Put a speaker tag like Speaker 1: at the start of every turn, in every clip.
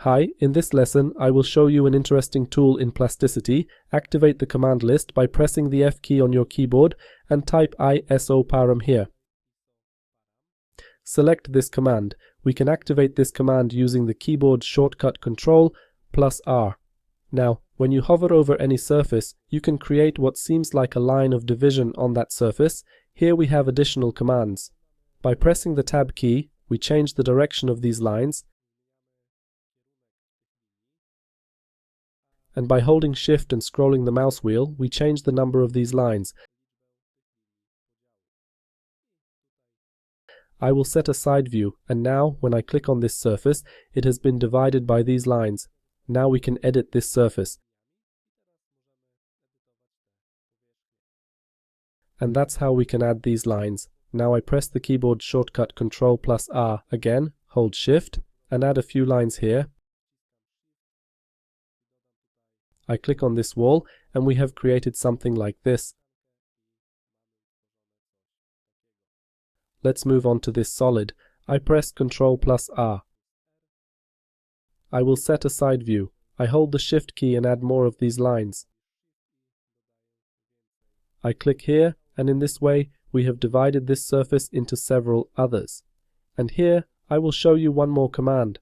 Speaker 1: Hi, in this lesson I will show you an interesting tool in Plasticity. Activate the command list by pressing the F key on your keyboard and type Isoparam here. Select this command. We can activate this command using the keyboard shortcut Control plus R. Now, when you hover over any surface, you can create what seems like a line of division on that surface. Here we have additional commands. By pressing the Tab key, we change the direction of these lines, and by holding Shift and scrolling the mouse wheel, we change the number of these lines. I will set a side view, and now when I click on this surface, it has been divided by these lines. Now we can edit this surface. And that's how we can add these lines. Now I press the keyboard shortcut Control plus R again, hold Shift, and add a few lines here. I click on this wall, and we have created something like this. Let's move on to this solid. I press Ctrl plus R. I will set a side view. I hold the Shift key and add more of these lines. I click here, and in this way we have divided this surface into several others. And here I will show you one more command.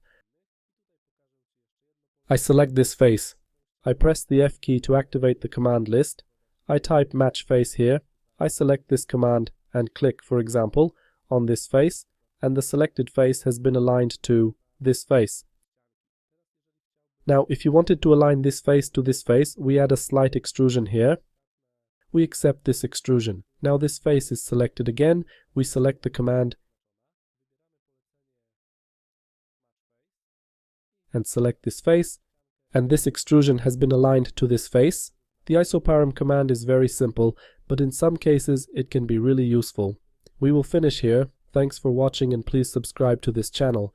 Speaker 1: I select this face. I press the F key to activate the command list. I type match face here. I select this command and click, for example, on this face, and the selected face has been aligned to this face. Now, if you wanted to align this face to this face, we add a slight extrusion here. We accept this extrusion. Now this face is selected again. We select the command and select this face, and this extrusion has been aligned to this face. The Isoparam command is very simple, but in some cases it can be really useful. We will finish here. Thanks for watching, and please subscribe to this channel.